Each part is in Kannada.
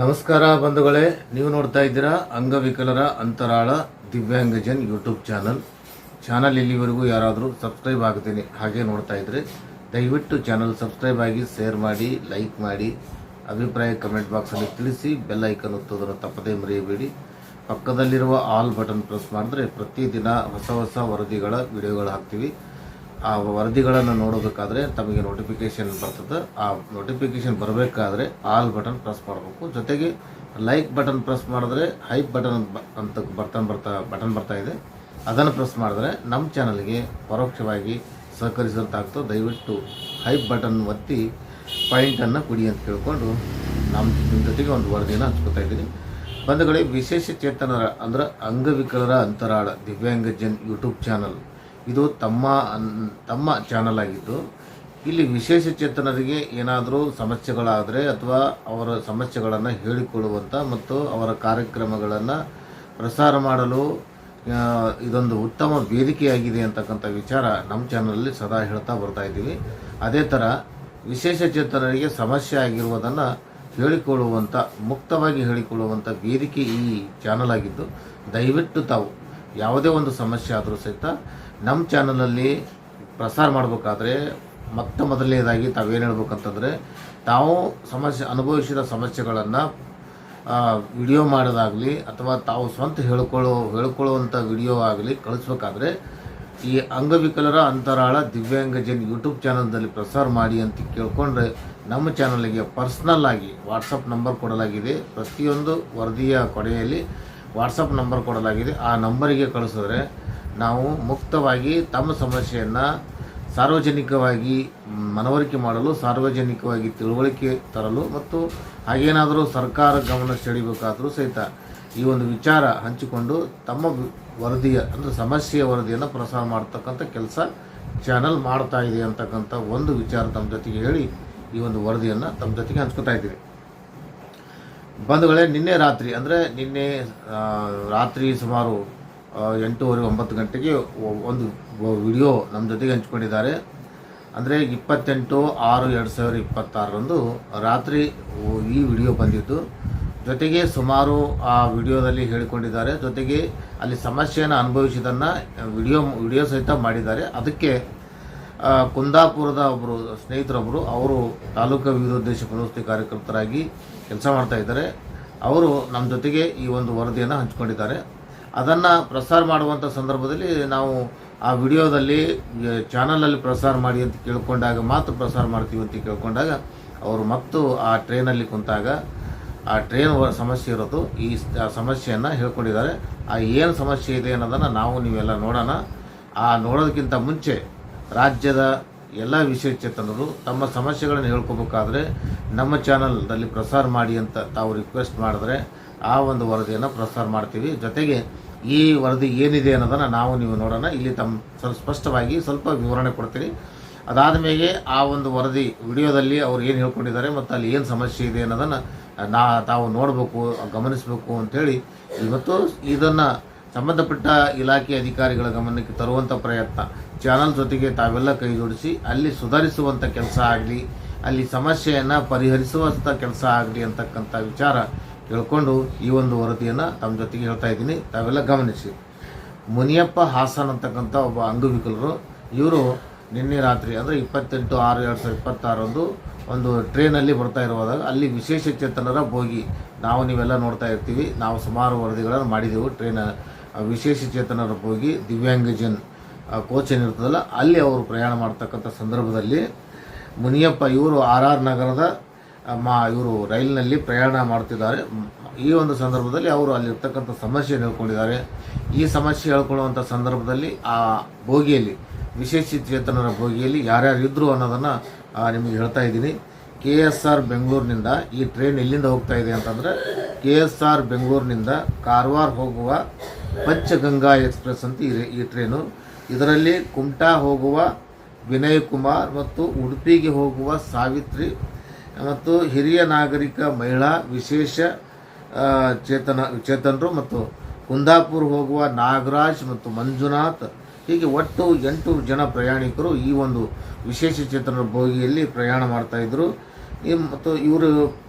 ನಮಸ್ಕಾರ ಬಂಧುಗಳೇ, ನೀವು ನೋಡ್ತಾ ಇದ್ದೀರಾ ಅಂಗವಿಕಲರ ಅಂತರಾಳ ದಿವ್ಯಾಂಗಜನ್ ಯೂಟ್ಯೂಬ್ ಚಾನಲ್. ಇಲ್ಲಿವರೆಗೂ ಯಾರಾದರೂ ಸಬ್ಸ್ಕ್ರೈಬ್ ಆಗ್ತೀನಿ ಹಾಗೆ ನೋಡ್ತಾ ಇದ್ರೆ ದಯವಿಟ್ಟು ಚಾನಲ್ ಸಬ್ಸ್ಕ್ರೈಬ್ ಆಗಿ, ಶೇರ್ ಮಾಡಿ, ಲೈಕ್ ಮಾಡಿ, ಅಭಿಪ್ರಾಯ ಕಮೆಂಟ್ ಬಾಕ್ಸಲ್ಲಿ ತಿಳಿಸಿ, ಬೆಲ್ ಐಕನ್ ಒತ್ತೋದನ್ನು ತಪ್ಪದೇ ಮರೆಯಬೇಡಿ. ಪಕ್ಕದಲ್ಲಿರುವ ಆಲ್ ಬಟನ್ ಪ್ರೆಸ್ ಮಾಡಿದ್ರೆ ಪ್ರತಿದಿನ ಹೊಸ ವರದಿಗಳ ವಿಡಿಯೋಗಳು ಹಾಕ್ತೀವಿ. ಆ ವರದಿಗಳನ್ನು ನೋಡೋದಕ್ಕಾದರೆ ತಮಗೆ ನೋಟಿಫಿಕೇಷನ್ ಬರ್ತದೆ. ಆ ನೋಟಿಫಿಕೇಷನ್ ಬರಬೇಕಾದ್ರೆ ಆಲ್ ಬಟನ್ ಪ್ರೆಸ್ ಮಾಡಬೇಕು. ಜೊತೆಗೆ ಲೈಕ್ ಬಟನ್ ಪ್ರೆಸ್ ಮಾಡಿದ್ರೆ ಹೈಪ್ ಬಟನ್ ಅಂತ ಬಟನ್ ಬರ್ತಾ ಇದೆ, ಅದನ್ನು ಪ್ರೆಸ್ ಮಾಡಿದ್ರೆ ನಮ್ಮ ಚಾನಲ್ಗೆ ಪರೋಕ್ಷವಾಗಿ ಸಹಕರಿಸಿದಂತಾಗ್ತದೆ. ದಯವಿಟ್ಟು ಹೈಪ್ ಬಟನ್ ಒತ್ತಿ ಪಾಯಿಂಟನ್ನು ಕೊಡಿ ಅಂತ ಕೇಳಿಕೊಂಡು ನಿಮ್ಮ ಜೊತೆಗೆ ಒಂದು ವರದಿಯನ್ನು ಹಂಚ್ಕೊತಾ ಇದ್ದೀನಿ. ಬಂಧುಗಳೇ, ವಿಶೇಷ ಚೇತನರ ಅಂದರೆ ಅಂಗವಿಕಲರ ಅಂತರಾಳ ದಿವ್ಯಾಂಗಜನ್ ಯೂಟ್ಯೂಬ್ ಚಾನಲ್ ಇದು ತಮ್ಮ ಚಾನಲ್ ಆಗಿದ್ದು, ಇಲ್ಲಿ ವಿಶೇಷ ಚೇತನರಿಗೆ ಏನಾದರೂ ಸಮಸ್ಯೆಗಳಾದರೆ ಅಥವಾ ಅವರ ಸಮಸ್ಯೆಗಳನ್ನು ಹೇಳಿಕೊಳ್ಳುವಂಥ ಮತ್ತು ಅವರ ಕಾರ್ಯಕ್ರಮಗಳನ್ನು ಪ್ರಸಾರ ಮಾಡಲು ಇದೊಂದು ಉತ್ತಮ ವೇದಿಕೆಯಾಗಿದೆ ಅಂತಕ್ಕಂಥ ವಿಚಾರ ನಮ್ಮ ಚಾನಲಲ್ಲಿ ಸದಾ ಹೇಳ್ತಾ ಬರ್ತಾ ಇದ್ದೀವಿ. ಅದೇ ಥರ ವಿಶೇಷ ಚೇತನರಿಗೆ ಸಮಸ್ಯೆ ಆಗಿರುವುದನ್ನು ಹೇಳಿಕೊಳ್ಳುವಂಥ, ಮುಕ್ತವಾಗಿ ಹೇಳಿಕೊಳ್ಳುವಂಥ ವೇದಿಕೆ ಈ ಚಾನಲ್ ಆಗಿದ್ದು, ದಯವಿಟ್ಟು ತಾವು ಯಾವುದೇ ಒಂದು ಸಮಸ್ಯೆ ಆದರೂ ಸಹಿತ ನಮ್ಮ ಚಾನಲಲ್ಲಿ ಪ್ರಸಾರ ಮಾಡಬೇಕಾದ್ರೆ ಮೊದಲನೇದಾಗಿ ತಾವೇನು ಹೇಳ್ಬೇಕಂತಂದರೆ, ತಾವು ಅನುಭವಿಸಿದ ಸಮಸ್ಯೆಗಳನ್ನು ವಿಡಿಯೋ ಮಾಡೋದಾಗಲಿ ಅಥವಾ ತಾವು ಸ್ವಂತ ಹೇಳ್ಕೊಳ್ಳುವಂಥ ವಿಡಿಯೋ ಆಗಲಿ ಕಳಿಸ್ಬೇಕಾದ್ರೆ ಈ ಅಂಗವಿಕಲರ ಅಂತರಾಳ ದಿವ್ಯಾಂಗಜನ್ ಯೂಟ್ಯೂಬ್ ಚಾನಲ್ನಲ್ಲಿ ಪ್ರಸಾರ ಮಾಡಿ ಅಂತ ಕೇಳಿಕೊಂಡ್ರೆ ನಮ್ಮ ಚಾನಲ್ಗೆ ಪರ್ಸ್ನಲ್ ಆಗಿ ವಾಟ್ಸಪ್ ನಂಬರ್ ಕೊಡಲಾಗಿದೆ. ಪ್ರತಿಯೊಂದು ವರದಿಯ ಕೊನೆಯಲ್ಲಿ ವಾಟ್ಸಪ್ ನಂಬರ್ ಕೊಡಲಾಗಿದೆ. ಆ ನಂಬರಿಗೆ ಕಳಿಸಿದ್ರೆ ನಾವು ಮುಕ್ತವಾಗಿ ತಮ್ಮ ಸಮಸ್ಯೆಯನ್ನು ಸಾರ್ವಜನಿಕವಾಗಿ ಮನವರಿಕೆ ಮಾಡಲು, ಸಾರ್ವಜನಿಕವಾಗಿ ತಿಳುವಳಿಕೆ ತರಲು ಮತ್ತು ಹಾಗೇನಾದರೂ ಸರ್ಕಾರ ಗಮನ ಸೆಳೆಯಬೇಕಾದರೂ ಸಹಿತ ಈ ಒಂದು ವಿಚಾರ ಹಂಚಿಕೊಂಡು ತಮ್ಮ ವರದಿಯ ಅಂದರೆ ಸಮಸ್ಯೆಯ ವರದಿಯನ್ನು ಪ್ರಸಾರ ಮಾಡ್ತಕ್ಕಂಥ ಕೆಲಸ ಚಾನಲ್ ಮಾಡ್ತಾ ಇದೆ ಅಂತಕ್ಕಂಥ ಒಂದು ವಿಚಾರ ತಮ್ಮ ಜೊತೆಗೆ ಹೇಳಿ ಈ ಒಂದು ವರದಿಯನ್ನು ತಮ್ಮ ಜೊತೆಗೆ ಹಂಚ್ಕೊತಾ ಇದ್ದೀವಿ. ಬಂಧುಗಳೇ, ನಿನ್ನೆ ರಾತ್ರಿ ಸುಮಾರು 8:30-9 ಗಂಟೆಗೆ ಒಂದು ವಿಡಿಯೋ ನಮ್ಮ ಜೊತೆಗೆ ಹಂಚ್ಕೊಂಡಿದ್ದಾರೆ. ಅಂದರೆ 28/6/2026 ರಾತ್ರಿ ಈ ವಿಡಿಯೋ ಬಂದಿದ್ದು. ಜೊತೆಗೆ ಸುಮಾರು ಆ ವಿಡಿಯೋದಲ್ಲಿ ಹೇಳಿಕೊಂಡಿದ್ದಾರೆ. ಜೊತೆಗೆ ಅಲ್ಲಿ ಸಮಸ್ಯೆಯನ್ನು ಅನುಭವಿಸಿದ್ದನ್ನು ವಿಡಿಯೋ ಸಹಿತ ಮಾಡಿದ್ದಾರೆ. ಅದಕ್ಕೆ ಕುಂದಾಪುರದ ಒಬ್ಬರು ಸ್ನೇಹಿತರೊಬ್ಬರು, ಅವರು ತಾಲೂಕು ವಿವಿಧೋದ್ದೇಶ ಪುನರ್ವಸತಿ ಕಾರ್ಯಕರ್ತರಾಗಿ ಕೆಲಸ ಮಾಡ್ತಾ ಇದ್ದಾರೆ. ಅವರು ನಮ್ಮ ಜೊತೆಗೆ ಈ ಒಂದು ವರದಿಯನ್ನು ಹಂಚಿಕೊಂಡಿದ್ದಾರೆ. ಅದನ್ನು ಪ್ರಸಾರ ಮಾಡುವಂಥ ಸಂದರ್ಭದಲ್ಲಿ ನಾವು ಆ ವಿಡಿಯೋದಲ್ಲಿ ಚಾನಲಲ್ಲಿ ಪ್ರಸಾರ ಮಾಡಿ ಅಂತ ಕೇಳ್ಕೊಂಡಾಗ ಮಾತ್ರ ಪ್ರಸಾರ ಮಾಡ್ತೀವಿ ಅಂತ ಕೇಳ್ಕೊಂಡಾಗ ಅವರು ಮತ್ತು ಆ ಟ್ರೈನಲ್ಲಿ ಕುಂತಾಗ ಆ ಟ್ರೈನ್ ಸಮಸ್ಯೆ ಇರೋದು, ಈ ಸಮಸ್ಯೆಯನ್ನು ಹೇಳ್ಕೊಂಡಿದ್ದಾರೆ. ಆ ಏನು ಸಮಸ್ಯೆ ಇದೆ ಅನ್ನೋದನ್ನು ನೀವೆಲ್ಲ ನೋಡೋಣ. ಆ ನೋಡೋದಕ್ಕಿಂತ ಮುಂಚೆ ರಾಜ್ಯದ ಎಲ್ಲ ವಿಶೇಷಚೇತನರು ತಮ್ಮ ಸಮಸ್ಯೆಗಳನ್ನು ಹೇಳ್ಕೋಬೇಕಾದ್ರೆ ನಮ್ಮ ಚಾನಲ್ನಲ್ಲಿ ಪ್ರಸಾರ ಮಾಡಿ ಅಂತ ತಾವು ರಿಕ್ವೆಸ್ಟ್ ಮಾಡಿದ್ರೆ ಆ ಒಂದು ವರದಿಯನ್ನು ಪ್ರಸಾರ ಮಾಡ್ತೀವಿ. ಜೊತೆಗೆ ಈ ವರದಿ ಏನಿದೆ ಅನ್ನೋದನ್ನು ನೀವು ನೋಡೋಣ. ಇಲ್ಲಿ ಸ್ಪಷ್ಟವಾಗಿ ಸ್ವಲ್ಪ ವಿವರಣೆ ಕೊಡ್ತೀನಿ. ಅದಾದ ಮೇಲೆ ಆ ಒಂದು ವರದಿ ವಿಡಿಯೋದಲ್ಲಿ ಅವ್ರು ಏನು ಹೇಳ್ಕೊಂಡಿದ್ದಾರೆ ಮತ್ತು ಅಲ್ಲಿ ಏನು ಸಮಸ್ಯೆ ಇದೆ ಅನ್ನೋದನ್ನು ತಾವು ನೋಡಬೇಕು, ಗಮನಿಸಬೇಕು ಅಂಥೇಳಿ ಇವತ್ತು ಇದನ್ನು ಸಂಬಂಧಪಟ್ಟ ಇಲಾಖೆ ಅಧಿಕಾರಿಗಳ ಗಮನಕ್ಕೆ ತರುವಂಥ ಪ್ರಯತ್ನ, ಚಾನಲ್ ಜೊತೆಗೆ ತಾವೆಲ್ಲ ಕೈ ಜೋಡಿಸಿ ಅಲ್ಲಿ ಸುಧಾರಿಸುವಂಥ ಕೆಲಸ ಆಗಲಿ, ಅಲ್ಲಿ ಸಮಸ್ಯೆಯನ್ನು ಪರಿಹರಿಸುವಂಥ ಕೆಲಸ ಆಗಲಿ ಅಂತಕ್ಕಂಥ ವಿಚಾರ ಹೇಳ್ಕೊಂಡು ಈ ಒಂದು ವರದಿಯನ್ನು ತಮ್ಮ ಜೊತೆಗೆ ಹೇಳ್ತಾ ಇದ್ದೀನಿ. ತಾವೆಲ್ಲ ಗಮನಿಸಿ. ಮುನಿಯಪ್ಪ ಹಾಸನ್ ಅಂತಕ್ಕಂಥ ಒಬ್ಬ ಅಂಗವಿಕಲರು, ಇವರು ನಿನ್ನೆ ರಾತ್ರಿ ಅಂದರೆ 28/6/2026 ಒಂದು ಟ್ರೈನಲ್ಲಿ ಬರ್ತಾ ಇರುವಾಗ ಅಲ್ಲಿ ವಿಶೇಷ ಚೇತನರ ಬೋಗಿ ನೀವೆಲ್ಲ ನೋಡ್ತಾ ಇರ್ತೀವಿ. ನಾವು ಸುಮಾರು ವರದಿಗಳನ್ನು ಮಾಡಿದೆವು. ವಿಶೇಷ ಚೇತನರ ಬೋಗಿ ದಿವ್ಯಾಂಗಜನ್ ಕೋಚ್ ಏನಿರ್ತದಲ್ಲ, ಅಲ್ಲಿ ಅವರು ಪ್ರಯಾಣ ಮಾಡ್ತಕ್ಕಂಥ ಸಂದರ್ಭದಲ್ಲಿ ಮುನಿಯಪ್ಪ ಇವರು RR ನಗರದ ಇವರು ರೈಲಿನಲ್ಲಿ ಪ್ರಯಾಣ ಮಾಡ್ತಿದ್ದಾರೆ. ಈ ಒಂದು ಸಂದರ್ಭದಲ್ಲಿ ಅವರು ಅಲ್ಲಿರ್ತಕ್ಕಂಥ ಸಮಸ್ಯೆ ಹೇಳ್ಕೊಂಡಿದ್ದಾರೆ. ಈ ಸಮಸ್ಯೆ ಹೇಳ್ಕೊಳ್ಳುವಂಥ ಸಂದರ್ಭದಲ್ಲಿ ಆ ಬೋಗಿಯಲ್ಲಿ, ವಿಶೇಷ ಚೇತನರ ಬೋಗಿಯಲ್ಲಿ ಯಾರ್ಯಾರು ಇದ್ದರು ಅನ್ನೋದನ್ನು ನಿಮಗೆ ಹೇಳ್ತಾ ಇದ್ದೀನಿ. KSR ಬೆಂಗಳೂರಿನಿಂದ ಈ ಟ್ರೈನ್ ಎಲ್ಲಿಂದ ಹೋಗ್ತಾ ಇದೆ ಅಂತಂದರೆ, KSR ಬೆಂಗಳೂರಿನಿಂದ ಕಾರವಾರ ಹೋಗುವ ಪಂಚಗಂಗಾ ಎಕ್ಸ್ಪ್ರೆಸ್ ಅಂತ ಈ ಟ್ರೈನು. ಇದರಲ್ಲಿ ಕುಮಟಾ ಹೋಗುವ ವಿನಯ್ ಕುಮಾರ್ ಮತ್ತು ಉಡುಪಿಗೆ ಹೋಗುವ ಸಾವಿತ್ರಿ ಮತ್ತು ಹಿರಿಯ ನಾಗರಿಕ ಮಹಿಳಾ ವಿಶೇಷ ಚೇತನರು ಮತ್ತು ಕುಂದಾಪುರ ಹೋಗುವ ನಾಗರಾಜ್ ಮತ್ತು ಮಂಜುನಾಥ್, ಹೀಗೆ ಒಟ್ಟು 8 ಜನ ಪ್ರಯಾಣಿಕರು ಈ ಒಂದು ವಿಶೇಷ ಚೇತನರ ಬೋಗಿಯಲ್ಲಿ ಪ್ರಯಾಣ ಮಾಡ್ತಾಯಿದ್ರು. ಮತ್ತು ಇವರು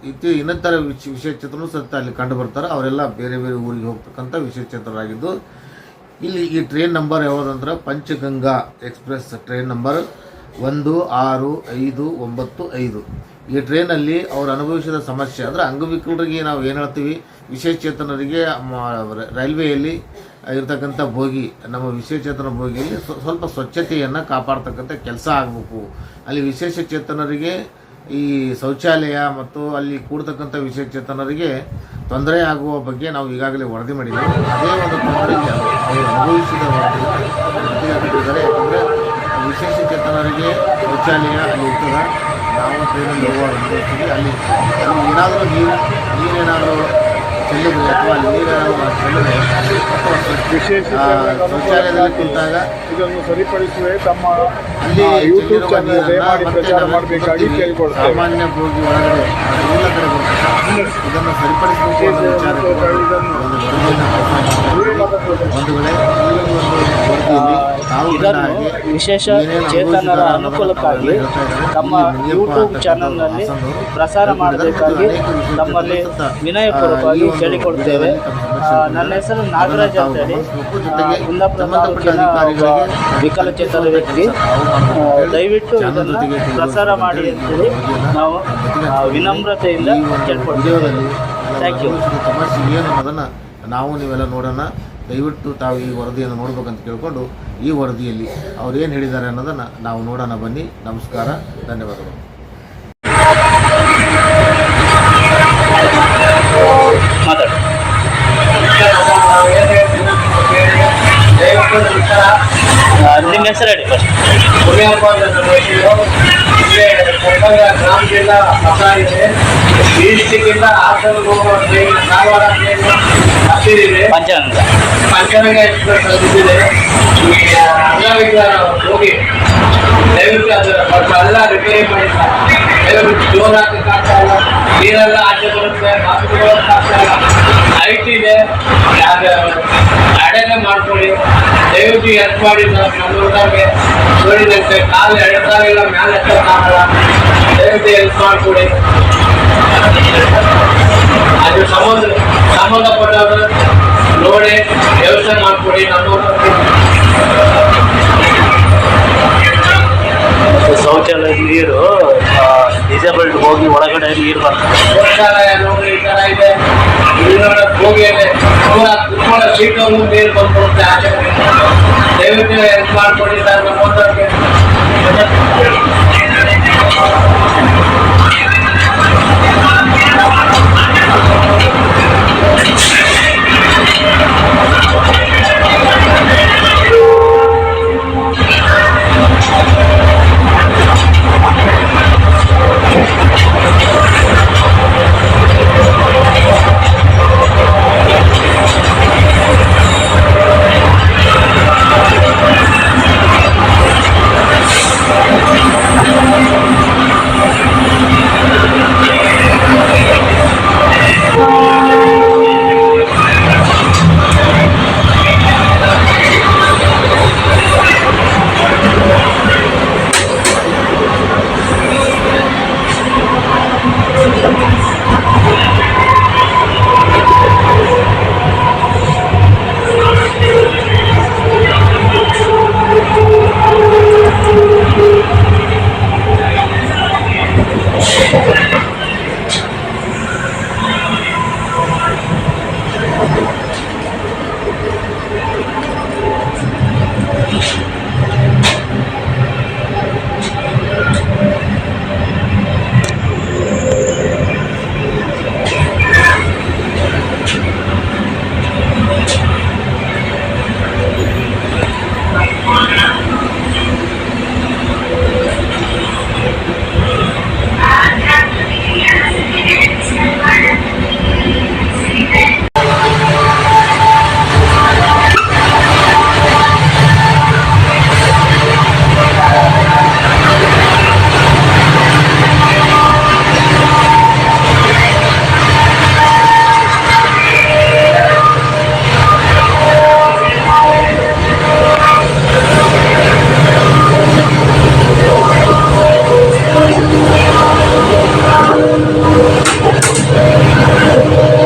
ಇನ್ನಿತರ ವಿಶೇಷಚೇತನರು ಸಹಿತ ಅಲ್ಲಿ ಕಂಡು ಬರ್ತಾರೆ. ಅವರೆಲ್ಲ ಬೇರೆ ಬೇರೆ ಊರಿಗೆ ಹೋಗ್ತಕ್ಕಂಥ ವಿಶೇಷಚೇತನರಾಗಿದ್ದು, ಇಲ್ಲಿ ಈ ಟ್ರೈನ್ ನಂಬರ್ ಯಾವುದಂದ್ರೆ ಪಂಚಗಂಗಾ ಎಕ್ಸ್ಪ್ರೆಸ್ ಟ್ರೈನ್ ನಂಬರ್ 16595. ಈ ಟ್ರೈನಲ್ಲಿ ಅವ್ರು ಅನುಭವಿಸಿದ ಸಮಸ್ಯೆ ಅಂದರೆ ಅಂಗವಿಕಲರಿಗೆ ನಾವು ಏನು ಹೇಳ್ತೀವಿ, ವಿಶೇಷಚೇತನರಿಗೆ ರೈಲ್ವೆಯಲ್ಲಿ ಇರ್ತಕ್ಕಂಥ ಬೋಗಿ, ನಮ್ಮ ವಿಶೇಷಚೇತನ ಬೋಗಿಯಲ್ಲಿ ಸ್ವಲ್ಪ ಸ್ವಚ್ಛತೆಯನ್ನು ಕಾಪಾಡ್ತಕ್ಕಂಥ ಕೆಲಸ ಆಗಬೇಕು. ಅಲ್ಲಿ ವಿಶೇಷಚೇತನರಿಗೆ ಈ ಶೌಚಾಲಯ ಮತ್ತು ಅಲ್ಲಿ ಕೂಡ್ತಕ್ಕಂಥ ವಿಶೇಷಚೇತನರಿಗೆ ತೊಂದರೆ ಆಗುವ ಬಗ್ಗೆ ನಾವು ಈಗಾಗಲೇ ವರದಿ ಮಾಡಿದ್ದೇವೆ. ಅದೇ ಒಂದು ತೊಂದರೆಗೆ ಅವರು ಅನುಭವಿಸಿದ ವರದಿದ್ದಾರೆ. ಯಾಕಂದರೆ ವಿಶೇಷಚೇತನರಿಗೆ ಶೌಚಾಲಯ ಅಲ್ಲಿ ಇರ್ತದೆ. ನಾವು ಟ್ರೈನಲ್ಲಿ ಹೋಗುವಾಗ ಅನುಭವಿಸ್ತೀವಿ. ಅಲ್ಲಿ ಏನಾದರೂ ನೀರೇನಾದರೂ ಚೆಲ್ಲಿದ್ರೆ ಅಥವಾ ಅಲ್ಲಿ ನೀರೇನಾದರೂ ಚೆಲ್ಲಿದ್ರೆ ಅಥವಾ ಶೌಚಾಲಯದಲ್ಲಿ ಕುಂತಾಗ ಇದನ್ನು ಸರಿಪಡಿಸುವೆ ತಮ್ಮ ಅಲ್ಲಿ ಯೂಟ್ಯೂಬ್ ಚಾನಲ್ ಮಾಡಬೇಕಾಗಿ ಕೇಳಿಕೊಳ್ತೇವೆ. ಸಾಮಾನ್ಯ ಹೋಗಿ ಒಳಗಡೆ ಎಲ್ಲ ಕಡೆ ಬರ್ತದೆ. ಇದನ್ನು ಸರಿಪಡಿಸಬೇಕು ಅನ್ನೋ ವಿಚಾರಕ್ಕೆ ಒಂದು ವೇಳೆ ಈ ಒಂದು ವರದಿಯಲ್ಲಿ ಇದನ್ನು ವಿಶೇಷ ಚೇತನರ ಅನುಕೂಲಕ್ಕಾಗಿ ತಮ್ಮ ಯೂಟ್ಯೂಬ್ ಚಾನಲ್ನಲ್ಲಿ ಪ್ರಸಾರ ಮಾಡಬೇಕಾಗಿ ತಮ್ಮಲ್ಲಿ ವಿನಯಪೂರ್ವಕವಾಗಿ ಕೇಳಿಕೊಳ್ತೇವೆ. ನನ್ನ ಹೆಸರು ನಾಗರಾಜ್ ಅಂತೇಳಿ, ಕುಂದಾಪುರ ತಾಲೂಕಿನ ವಿಕಲಚೇತನ ವ್ಯಕ್ತಿ. ದಯವಿಟ್ಟು ಇದನ್ನು ಪ್ರಸಾರ ಮಾಡಿ ಅಂತೇಳಿ ನಾವು ವಿನಮ್ರತೆಯಿಂದ ಕೇಳ್ಕೊಳ್ತೇವೆ. Thank you. ಸಮಸ್ಯೆ ಏನು ಅನ್ನೋದನ್ನು ನಾವು ನೀವೆಲ್ಲ ನೋಡೋಣ. ದಯವಿಟ್ಟು ತಾವು ಈ ವರದಿಯನ್ನು ನೋಡ್ಬೇಕಂತ ಕೇಳಿಕೊಂಡು ಈ ವರದಿಯಲ್ಲಿ ಅವ್ರು ಏನು ಹೇಳಿದ್ದಾರೆ ಅನ್ನೋದನ್ನು ನಾವು ನೋಡೋಣ. ಬನ್ನಿ. ನಮಸ್ಕಾರ, ಧನ್ಯವಾದಗಳು. ನಿಮ್ಮ ಹೆಸರು ಹೇಳಿ ಫಸ್ಟ್. ಗ್ರಾಮ ಜಿಲ್ಲಾ ಹೊಸ ಇದೆ. ಈ ಡಿಸ್ಟಿಕ್ಕಿಂದ ಹಾಸನ ಹೋಗುವ ಟ್ರೈನ್ ಕಾರವಾರ ಟ್ರೈನ್ ಹತ್ತಿದೆ. ಪಂಚಗಂಗಾ ಎಕ್ಸ್ಪ್ರೆಸ್ ಹತ್ತಿದೆ. ಅಂಗವಿಕಲರ ಹೋಗಿ ದಯವಿಟ್ಟು ಅದೆಲ್ಲ ರಿಪೇರಿ ಮಾಡಿಲ್ಲ. ದಯವಿಟ್ಟು ಜೋರು ಹಾಕಕ್ಕಾಗ್ತಾ ಇಲ್ಲ, ನೀರೆಲ್ಲ ಆಚೆ ಬರುತ್ತೆ, ಮಾತು ಆಗ್ತಾ ಇಲ್ಲ. ಹೈಟ್ ಇದೆ, ಅಡೆನೆ ಮಾಡ್ಕೊಳ್ಳಿ. ದಯವಿಟ್ಟು ಹೆಲ್ಪ್ ಮಾಡಿ. ನಮ್ಮೂರಿಗೆ ನೋಡಿದಂತೆ ಕಾಲು ಎಡಕಾಲಿಲ್ಲ, ಮೇಲೆ ಎತ್ತಕ್ಕಾಗಲ್ಲ. ದಯವಿಟ್ಟು ಹೆಲ್ಪ್ ಮಾಡಿಕೊಡಿ. ಅದು ಸಂಬಂಧಪಟ್ಟವರು ನೋಡಿ ವ್ಯವಸ್ಥೆ ಮಾಡಿಕೊಡಿ. ಶೌಚಾಲಯದ ನೀರು ಡಿಸೇಬಲ್ಡ್ ಹೋಗಿ ಒಳಗಡೆ ನೀರು ಬರ್ತದೆ. ಶೌಚಾಲಯ ನೋಡಿ ಈ ಥರ ಇದೆ. ಹೋಗಿ ಕುತ್ಕೊಳ್ಳೋ ಸೀಟಲ್ಲಿ ನೀರು ಬಂದ್ಬಿಡುತ್ತೆ ಆಚೆ. ದಯವಿಟ್ಟು ಹೆಲ್ಪ್ ಮಾಡಿಕೊಡಿ ಸರ್ ನಮ್ಮೊಂದಕ್ಕೆ.